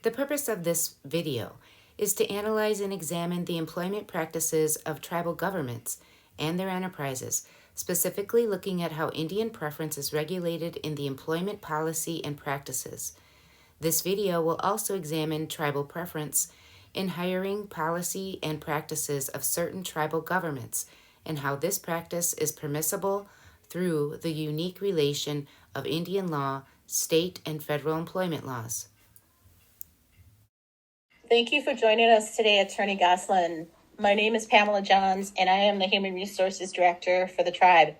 The purpose of this video is to analyze and examine the employment practices of tribal governments and their enterprises, specifically looking at how Indian preference is regulated in the employment policy and practices. This video will also examine tribal preference in hiring policy and practices of certain tribal governments and how this practice is permissible through the unique relation of Indian law, state, and federal employment laws. Thank you for joining us today, Attorney Goslin. My name is Pamela Johns, and I am the Human Resources Director for the tribe.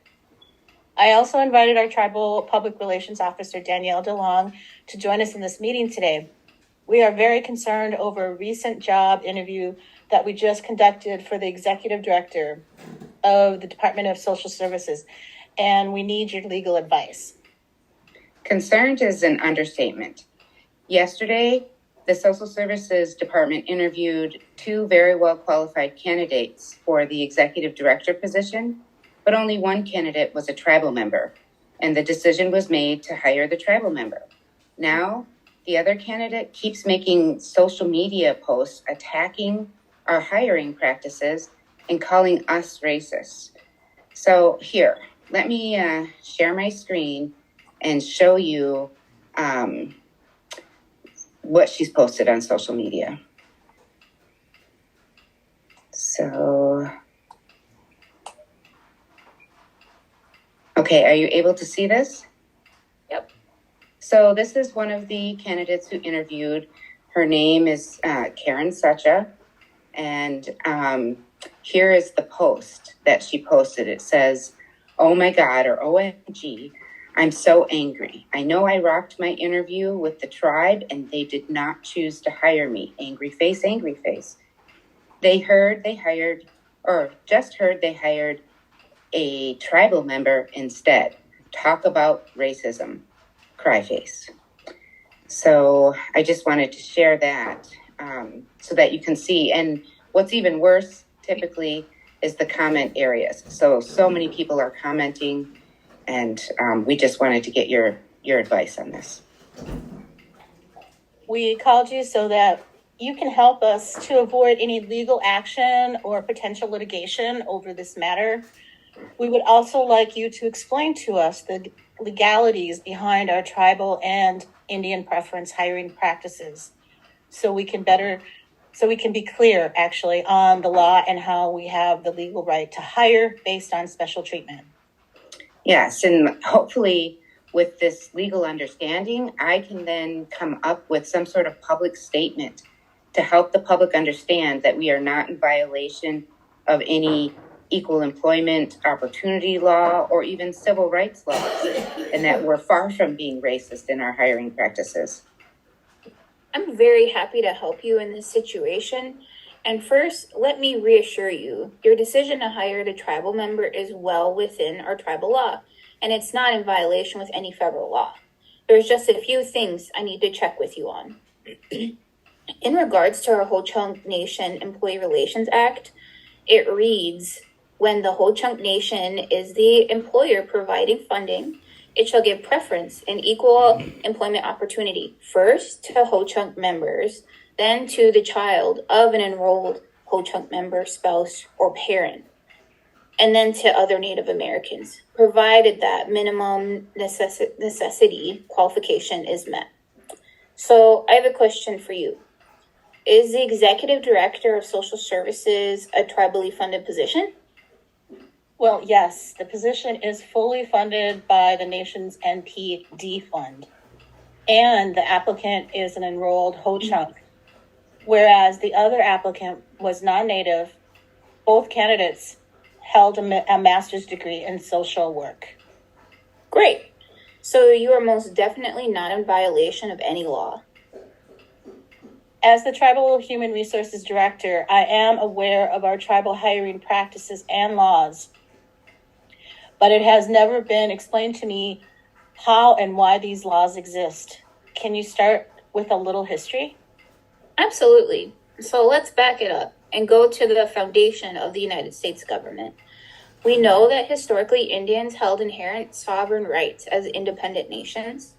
I also invited our Tribal Public Relations Officer, Danielle DeLong, to join us in this meeting today. We are very concerned over a recent job interview that we just conducted for the Executive Director of the Department of Social Services, and we need your legal advice. Concerned is an understatement. Yesterday, the Social Services Department interviewed two very well-qualified candidates for the Executive Director position, but only one candidate was a tribal member, and the decision was made to hire the tribal member. Now, the other candidate keeps making social media posts attacking our hiring practices and calling us racist. So here, let me share my screen and show you what she's posted on social media. So, okay, are you able to see this? Yep. So this is one of the candidates who interviewed. Her name is Karen Sucha, and here is the post that she posted. It says, "Oh my God," or OMG, "I'm so angry. I know I rocked my interview with the tribe and they did not choose to hire me. Angry face, angry face. Just heard they hired a tribal member instead. Talk about racism. Cry face." So I just wanted to share that so that you can see. And what's even worse typically is the comment areas. So many people are commenting, and we just wanted to get your advice on this. We called you so that you can help us to avoid any legal action or potential litigation over this matter. We would also like you to explain to us the legalities behind our tribal and Indian preference hiring practices so we can be clear actually on the law and how we have the legal right to hire based on special treatment. Yes, and hopefully with this legal understanding, I can then come up with some sort of public statement to help the public understand that we are not in violation of any equal employment opportunity law or even civil rights laws, and that we're far from being racist in our hiring practices. I'm very happy to help you in this situation. And first, let me reassure you, your decision to hire the tribal member is well within our tribal law, and it's not in violation with any federal law. There's just a few things I need to check with you on. In regards to our Ho-Chunk Nation Employee Relations Act, it reads, when the Ho-Chunk Nation is the employer providing funding, it shall give preference and equal employment opportunity, first to Ho-Chunk members, then to the child of an enrolled Ho-Chunk member, spouse, or parent, and then to other Native Americans, provided that minimum necessity qualification is met. So I have a question for you. Is the Executive Director of Social Services a tribally funded position? Well, yes, the position is fully funded by the nation's NPD fund, and the applicant is an enrolled Ho-Chunk, whereas the other applicant was non-Native. Both candidates held a master's degree in social work. Great. So you are most definitely not in violation of any law. As the Tribal Human Resources Director, I am aware of our tribal hiring practices and laws, but it has never been explained to me how and why these laws exist. Can you start with a little history? Absolutely. So let's back it up and go to the foundation of the United States government. We know that historically Indians held inherent sovereign rights as independent nations.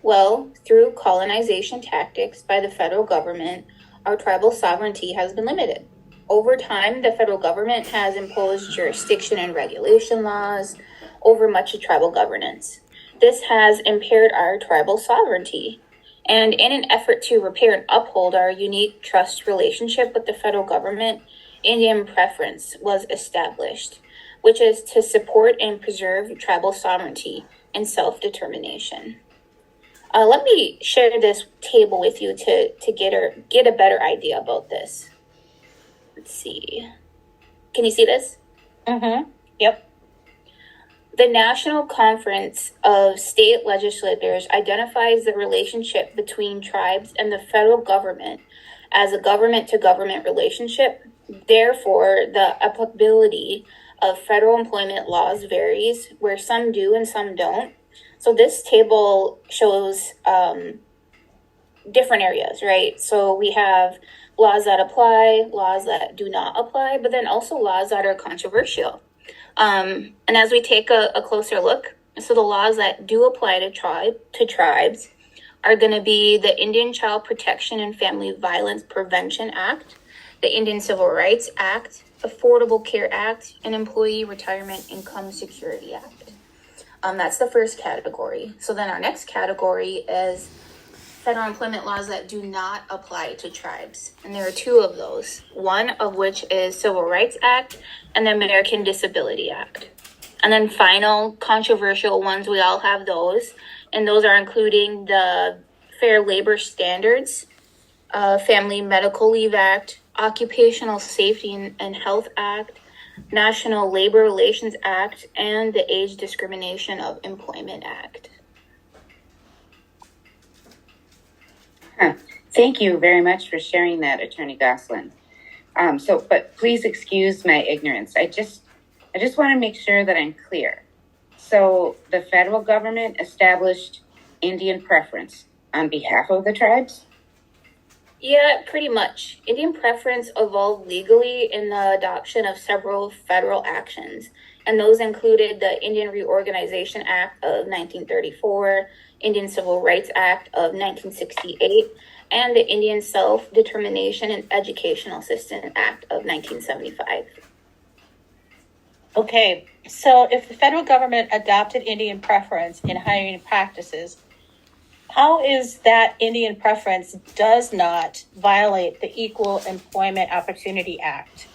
Well, through colonization tactics by the federal government, our tribal sovereignty has been limited. Over time, the federal government has imposed jurisdiction and regulation laws over much of tribal governance. This has impaired our tribal sovereignty. And in an effort to repair and uphold our unique trust relationship with the federal government, Indian preference was established, which is to support and preserve tribal sovereignty and self-determination. Let me share this table with you to get a better idea about this. Let's see. Can you see this? Mm-hmm. Yep. The National Conference of State Legislators identifies the relationship between tribes and the federal government as a government-to-government relationship. Therefore, the applicability of federal employment laws varies, where some do and some don't. So this table shows different areas, right? So we have laws that apply, laws that do not apply, but then also laws that are controversial. And as we take a closer look, so the laws that do apply to tribes are going to be the Indian Child Protection and Family Violence Prevention Act, the Indian Civil Rights Act, Affordable Care Act, and Employee Retirement Income Security Act. That's the first category. So then our next category is federal employment laws that do not apply to tribes. And there are two of those, one of which is Civil Rights Act and the American Disability Act. And then final controversial ones, we all have those. And those are including the Fair Labor Standards, Family Medical Leave Act, Occupational Safety and Health Act, National Labor Relations Act, and the Age Discrimination of Employment Act. Thank you very much for sharing that, Attorney Goslin. But please excuse my ignorance. I just want to make sure that I'm clear. So the federal government established Indian preference on behalf of the tribes? Yeah, pretty much. Indian preference evolved legally in the adoption of several federal actions, and those included the Indian Reorganization Act of 1934, Indian Civil Rights Act of 1968, and the Indian Self-Determination and Educational Assistance Act of 1975. Okay, so if the federal government adopted Indian preference in hiring practices, how is that Indian preference does not violate the Equal Employment Opportunity Act?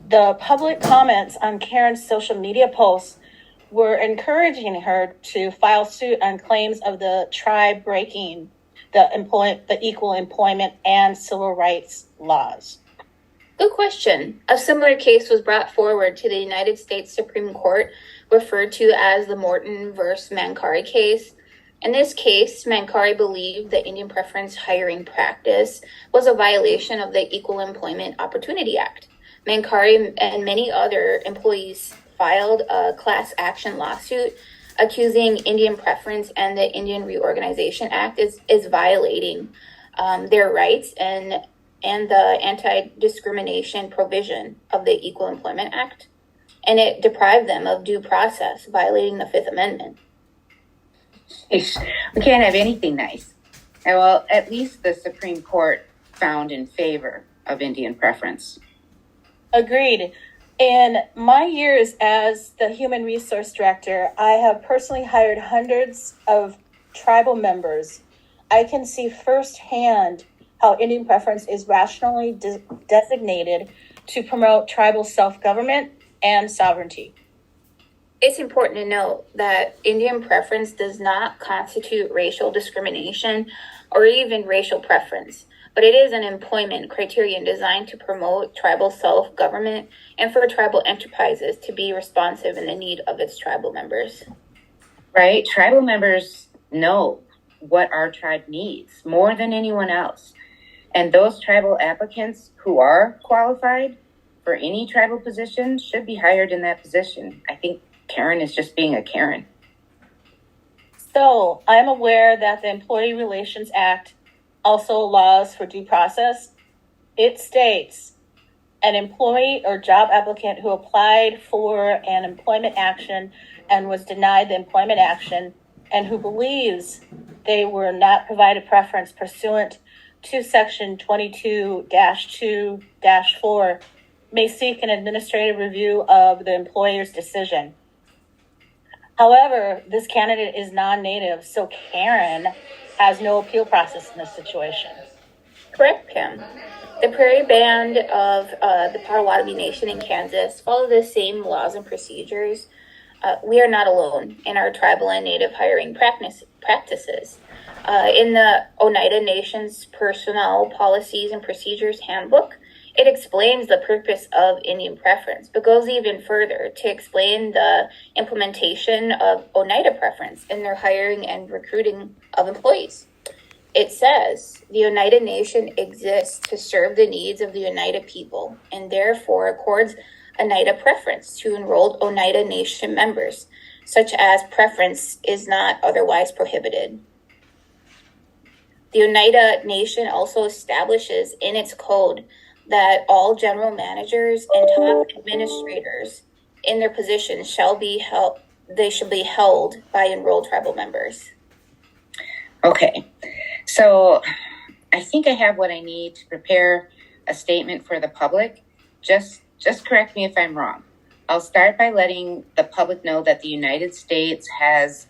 The public comments on Karen's social media posts were encouraging her to file suit on claims of the tribe breaking the equal employment and civil rights laws. Good question. A similar case was brought forward to the United States Supreme Court, referred to as the Morton versus Mancari case. In this case, Mancari believed the Indian preference hiring practice was a violation of the Equal Employment Opportunity Act. Mancari and many other employees filed a class action lawsuit accusing Indian preference and the Indian Reorganization Act is violating their rights and the anti-discrimination provision of the Equal Employment Act. And it deprived them of due process, violating the Fifth Amendment. We can't have anything nice. Well, at least the Supreme Court found in favor of Indian preference. Agreed. In my years as the Human Resource Director, I have personally hired hundreds of tribal members. I can see firsthand how Indian preference is rationally designated to promote tribal self-government and sovereignty. It's important to note that Indian preference does not constitute racial discrimination or even racial preference, but it is an employment criterion designed to promote tribal self-government and for tribal enterprises to be responsive in the need of its tribal members. Right? Tribal members know what our tribe needs more than anyone else. And those tribal applicants who are qualified for any tribal position should be hired in that position. I think Karen is just being a Karen. So I'm aware that the Employee Relations Act also allows for due process. It states an employee or job applicant who applied for an employment action and was denied the employment action and who believes they were not provided preference pursuant to Section 22-2-4 may seek an administrative review of the employer's decision. However, this candidate is non-native, so Karen has no appeal process in this situation. Correct, Pam. The Prairie Band of the Potawatomi Nation in Kansas follow the same laws and procedures. We are not alone in our tribal and native hiring practices. In the Oneida Nation's Personnel Policies and Procedures Handbook, it explains the purpose of Indian preference, but goes even further to explain the implementation of Oneida preference in their hiring and recruiting of employees. It says, the Oneida Nation exists to serve the needs of the Oneida people and therefore accords Oneida preference to enrolled Oneida Nation members, such as preference is not otherwise prohibited. The Oneida Nation also establishes in its code that all general managers and top administrators in their positions shall be held by enrolled tribal members. Okay, so I think I have what I need to prepare a statement for the public. Just correct me if I'm wrong. I'll start by letting the public know that the United States has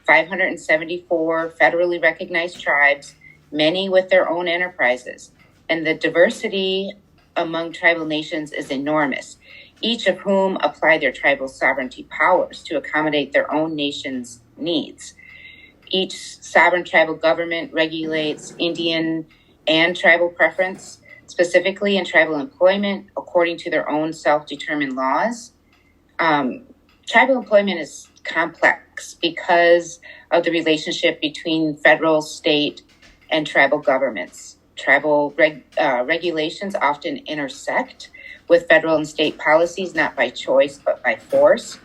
574 federally recognized tribes, many with their own enterprises, and the diversity among tribal nations is enormous, each of whom apply their tribal sovereignty powers to accommodate their own nation's needs. Each sovereign tribal government regulates Indian and tribal preference, specifically in tribal employment, according to their own self-determined laws. Tribal employment is complex because of the relationship between federal, state, and tribal governments. Tribal regulations often intersect with federal and state policies, not by choice, but by force.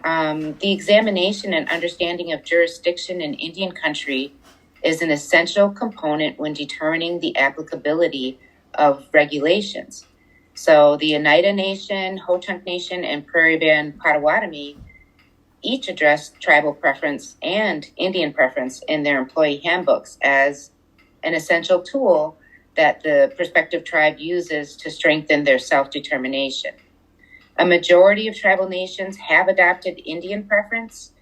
The examination and understanding of jurisdiction in Indian country is an essential component when determining the applicability of regulations. So the Oneida Nation, Ho-Chunk Nation, and Prairie Band Potawatomi each address tribal preference and Indian preference in their employee handbooks as an essential tool that the prospective tribe uses to strengthen their self-determination. A majority of tribal nations have adopted Indian preference,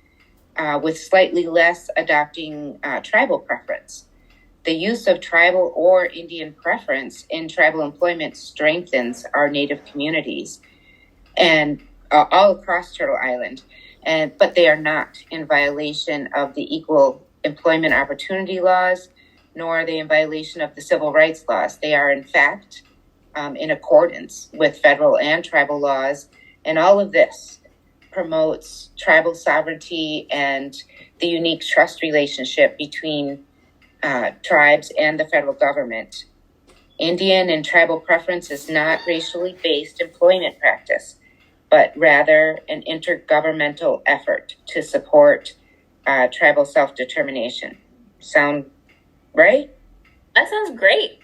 with slightly less adopting tribal preference. The use of tribal or Indian preference in tribal employment strengthens our Native communities and all across Turtle Island, but they are not in violation of the equal employment opportunity laws, nor are they in violation of the civil rights laws. They are, in fact, in accordance with federal and tribal laws, and all of this promotes tribal sovereignty and the unique trust relationship between tribes and the federal government. Indian and tribal preference is not racially based employment practice, but rather an intergovernmental effort to support tribal self-determination. Sound right? That sounds great.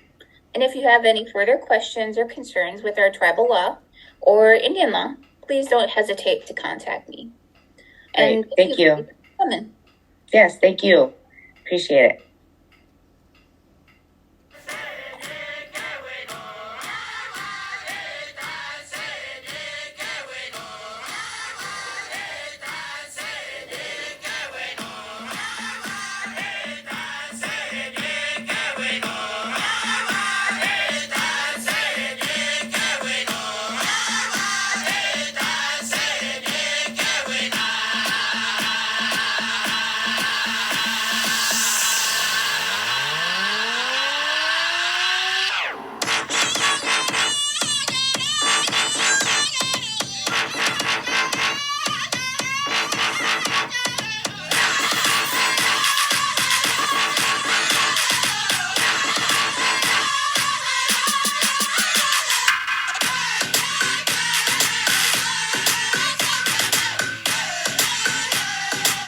And if you have any further questions or concerns with our tribal law or Indian law, please don't hesitate to contact me. And thank you. For coming. Yes, thank you. Appreciate it.